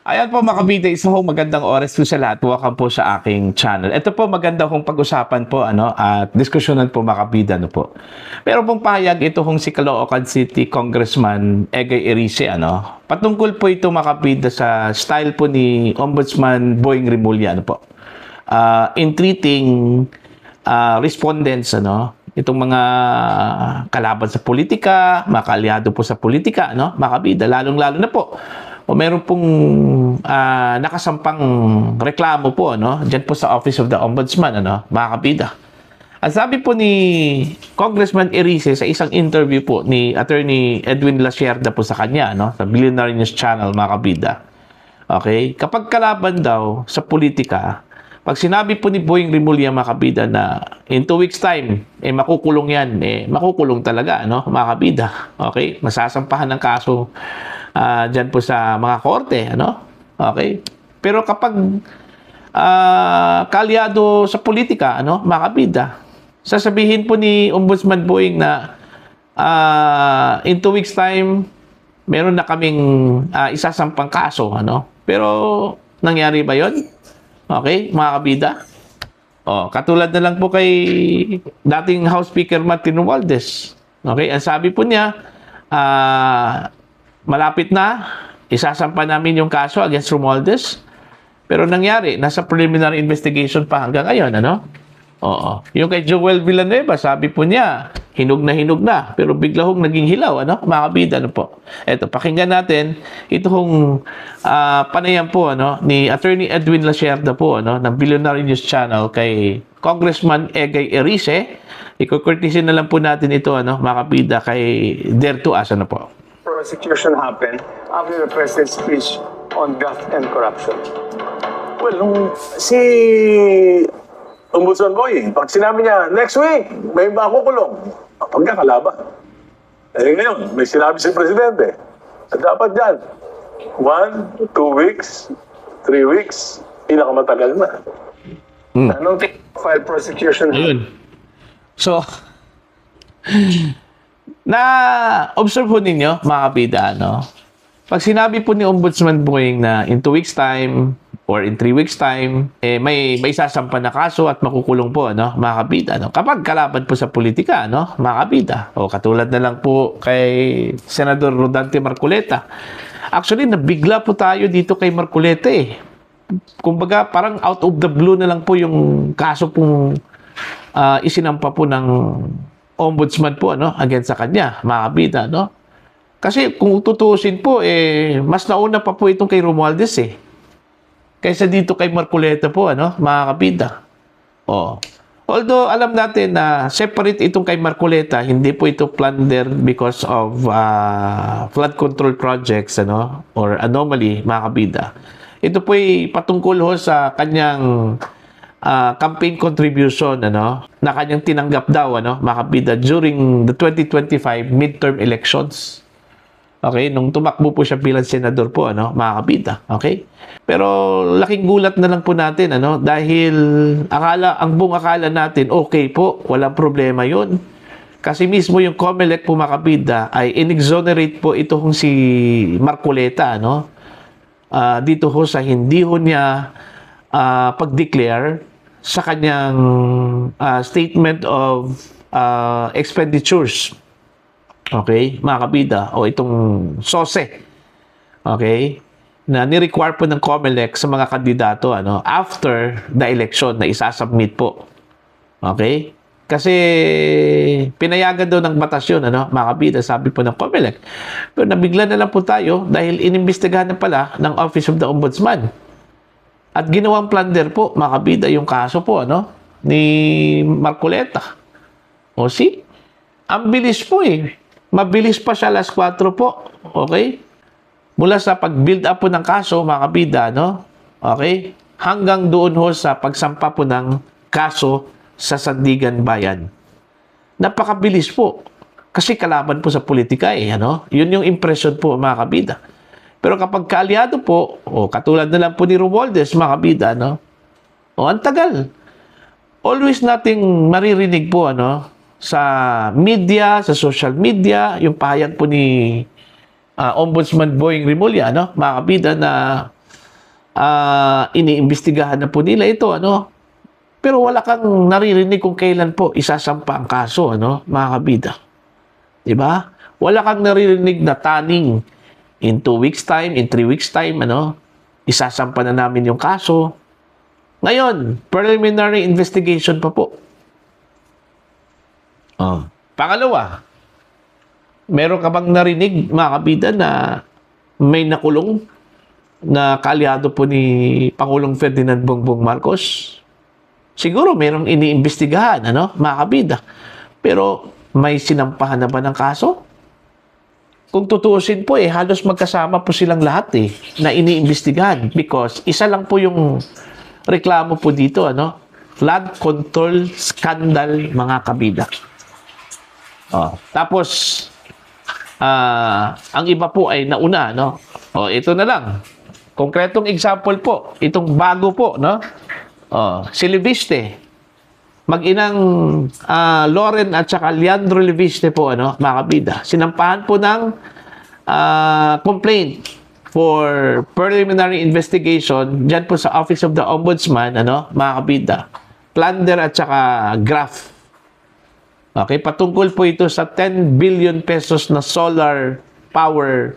Ayan po mga kabida, isa hong magandang oras po sa lahat. Welcome po sa aking channel. Ito po maganda kong pag-usapan po at diskusyonan po mga kabida po. Pero pong pahayag ito hong si Caloocan City Congressman Egay Erice patungkol po ito mga kabida sa style po ni Ombudsman Boying Rimulya in treating respondents itong mga kalaban sa politika, mga kaalyado po sa politika mga kabida, lalong-lalo na po o meron pong nakasampang reklamo po diyan po sa Office of the Ombudsman mga kabida. Ang sabi po ni Congressman Erice sa isang interview po ni Attorney Edwin Lasierda po sa kanya sa Billionaire News Channel mga kabida. Okay, kapag kalaban daw sa politika, pag sinabi po ni Boying Rimulya mga kabida na in 2 weeks time makukulong yan, makukulong talaga mga kabida. Okay, masasampahan ng kaso dyan po sa mga korte, Okay? Pero kapag kaalyado sa politika, mga kabida, sasabihin po ni Ombudsman Boying na in 2 weeks time, meron na kaming isasampang kaso, Pero, nangyari ba yon? Okay, mga kabida? Katulad na lang po kay dating House Speaker Martin Romualdez. Okay, ang sabi po niya, malapit na, isasampa namin yung kaso against Romualdez. Pero nangyari, nasa preliminary investigation pa hanggang ngayon, Oo. Yung kay Joel Villanueva, sabi po niya, hinog na, pero bigla hong naging hilaw, mga kabida, po. Eto, pakinggan natin, itong panayam po, ni Attorney Edwin Lasierda po, ng Billionaire News Channel kay Congressman Egay Erice. Iko-courtesy na lang po natin ito, mga kabida, kay Dare to Us, po. Prosecution happened after the president's speech on graft and corruption? Well, nung si Ombudsman Boying, pag sinabi niya, next week, may makukulong, pagkakalaban. Ngayon, may sinabi si Presidente, dapat dyan, 1, 2 weeks, 3 weeks, pinakamatagal na. Anong file prosecution? Ayun. So, na-observe po ninyo, mga kabida, pag sinabi po ni Ombudsman Boying na in 2 weeks time or in 3 weeks time, may sasampa na kaso at makukulong po, mga kabida, kapag kalaban po sa politika, mga kabida. O katulad na lang po kay Senador Rodante Marcoleta. Actually, nabigla po tayo dito kay Marcoleta Kumbaga, parang out of the blue na lang po yung kaso pong isinampa po ng Ombudsman po against sa kanya, mga kabida, Kasi kung tutuusin po mas nauna pa po itong kay Romualdez kaysa dito kay Marcoleta po mga kabida. Although alam natin na separate itong kay Marcoleta, hindi po ito plunder because of flood control projects or anomaly, mga kabida. Ito po ay patungkol sa kanyang campaign contribution na kanyang tinanggap daw mga kabida during the 2025 midterm elections. Okay, nung tumakbo po siya bilang senador po mga kabida. Okay? Pero laking gulat na lang po natin dahil ang buong akala natin okay po, walang problema 'yon. Kasi mismo yung COMELEC po mga kabida ay inexonerate po itong si Marcoleta dito ho sa hindi ho niya pag-declare sa kanyang statement of expenditures. Okay, mga kabida, o itong SOSE. Okay, na ni-require po ng COMELEC sa mga kandidato after the election na isasubmit po. Okay? Kasi pinayagan daw ng batas yun, mga kabida, sabi po ng COMELEC. Pero nabigla na lang po tayo dahil inimbestigahan na pala ng Office of the Ombudsman. At ginawang plunder po, mga kabida, yung kaso po, ni Marcoleta. O ang bilis po Mabilis pa siya, alas 4 po. Okay? Mula sa pag-build up po ng kaso, mga kabida, Okay? Hanggang doon ho sa pagsampa po ng kaso sa Sandigan Bayan. Napakabilis po. Kasi kalaban po sa politika Yun yung impression po, mga kabida. Pero kapag kaalyado po, katulad na lang po ni Romualdez, mga kabida, ang tagal. Always nating maririnig po, sa media, sa social media, yung pahayag po ni Ombudsman Boying Rimulya, mga kabida, na iniimbestigahan na po nila ito, ano. Pero wala kang naririnig kung kailan po isasampa ang kaso, ano, mga kabida. 'Di ba? Wala kang naririnig na taning in 2 weeks time, in 3 weeks time, ano, isasampa na namin yung kaso. Ngayon, preliminary investigation pa po. Pangalawa, meron ka bang narinig, mga kabida, na may nakulong na kaalyado po ni Pangulong Ferdinand Bongbong Marcos? Siguro merong iniimbestigahan, ano, mga kabida. Pero may sinampahan na ba ng kaso? Kung tutuusin po, halos magkasama po silang lahat na iniimbestigahan because isa lang po yung reklamo po dito, ano? Flood control scandal, mga kabida. Tapos, ang iba po ay nauna, no? Ito na lang. Konkretong example po, itong bago po, no? Si Leviste. Mag-inang Loren at saka Leandro Leviste po, ano, mga kabida. Sinampahan po ng complaint for preliminary investigation dyan po sa Office of the Ombudsman, ano, mga kabida. Plunder at saka graft. Okay, patungkol po ito sa 10 billion pesos na solar power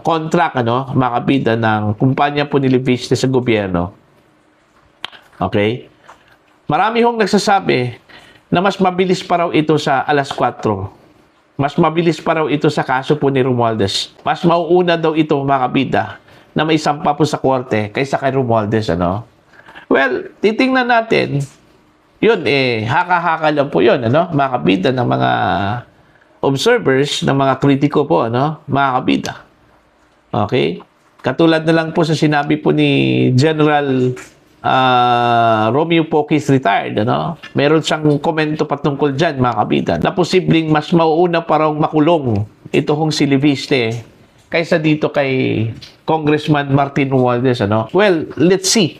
contract, ano, mga kabida, ng kumpanya po ni Leviste sa gobyerno. Okay? Marami hong nagsasabi na mas mabilis pa raw ito sa alas 4. Mas mabilis pa raw ito sa kaso po ni Romualdez. Mas mauuna daw ito, mga kabida, na may sampa po sa korte kaysa kay Romualdez, ano? Well, titingnan natin. Yun, haka-haka lang po yun, ano? Mga kabida, ng mga observers, ng mga kritiko po, ano? Mga kabida. Okay? Katulad na lang po sa sinabi po ni General Romeo Pocis retired, ano? Meron siyang komento patungkol dyan, mga kabida, na posibleng mas mauuna pa raw makulong ito hong si Leviste kaysa dito kay Congressman Martin Romualdez, ano? Well, let's see.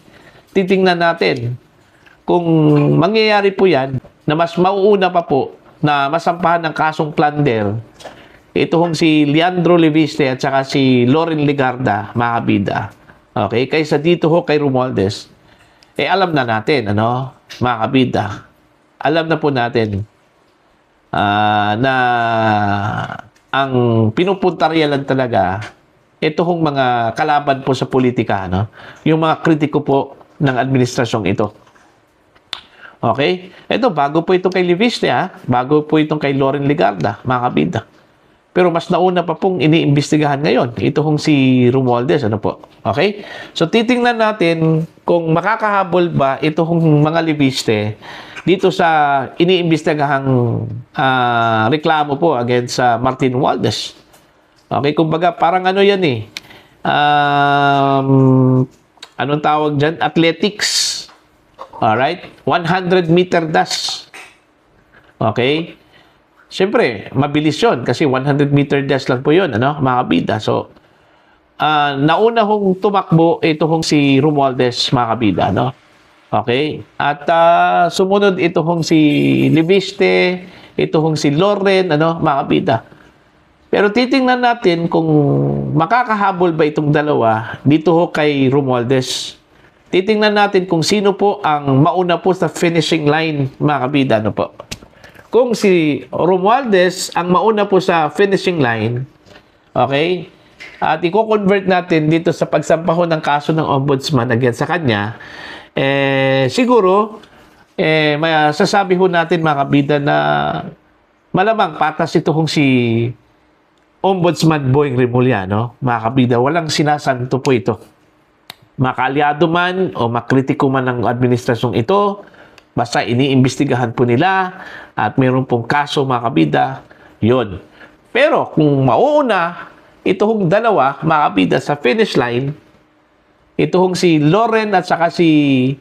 Titingnan natin kung mangyayari po yan na mas mauuna pa po na masampahan ng kasong plunder ito hong si Leandro Leviste at saka si Loren Legarda, mga kabida. Okay? Kaysa dito ho kay Romualdez. Alam na natin, ano, mga kabida. Alam na po natin na ang pinupuntarya lang talaga ito hong mga kalaban po sa politika, no? Yung mga kritiko po ng administrasyong ito. Okay? Ito, bago po ito kay Leviste, bago po itong kay Loren Legarda, mga kabida. Pero mas nauna pa pong iniimbestigahan ngayon. Ito hong si Romualdez, ano po. Okay? So, titingnan natin kung makakahabol ba ito hong mga Leviste dito sa iniimbestigahang reklamo po against Martin Romualdez. Okay? Kumbaga, parang ano yan anong tawag dyan? Athletics. Alright? 100-meter dash. Okay? Siyempre, mabilis yun kasi 100-meter dash lang po yun, ano, mga kabida. So, nauna hong tumakbo ito hong si Romualdez, mga kabida, no? Okay? At sumunod ito hong si Leviste, ito hong si Loren, ano, mga kabida. Pero titingnan natin kung makakahabol ba itong dalawa dito ho kay Romualdez. Titingnan natin kung sino po ang mauna po sa finishing line, mga kabida, ano po. Kung si Romualdez ang mauna po sa finishing line, okay, at i-convert natin dito sa pagsampahon ng kaso ng ombudsman against sa kanya, siguro, may sasabi ho natin, mga kabida, na malamang patas ito kung si Ombudsman Boying Remulla, mga kabida. Walang sinasanto po ito. Makaalyado man o makritiko man ng administrasyong ito, basta iniimbestigahan po nila at mayroon pong kaso, mga kabida, yun. Pero kung mauuna, ito hong dalawa, mga kabida, sa finish line, ito hong si Loren at saka si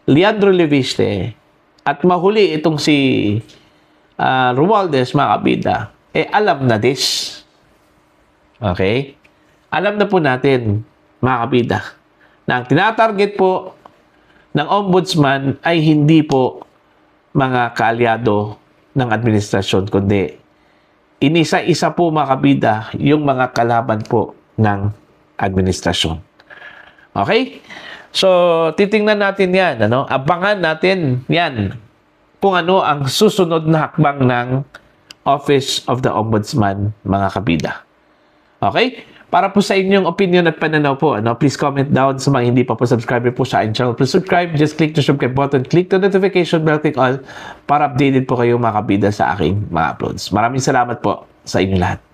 Leandro Leviste, at mahuli itong si Romualdez, mga kabida, alam na this. Okay? Alam na po natin, mga kabida, na ang tinatarget po ng ombudsman ay hindi po mga kaalyado ng administrasyon, kundi inisa-isa po, mga kabida, yung mga kalaban po ng administrasyon. Okay? So, titingnan natin yan. Ano? Abangan natin yan kung ano ang susunod na hakbang ng Office of the Ombudsman, mga kabida. Okay? Para po sa inyong opinion at pananaw po, please comment down sa mga hindi pa po subscriber po sa aking channel. Please subscribe, just click the subscribe button, click the notification bell, click all para updated po kayo mga kabida sa aking mga uploads. Maraming salamat po sa inyo lahat.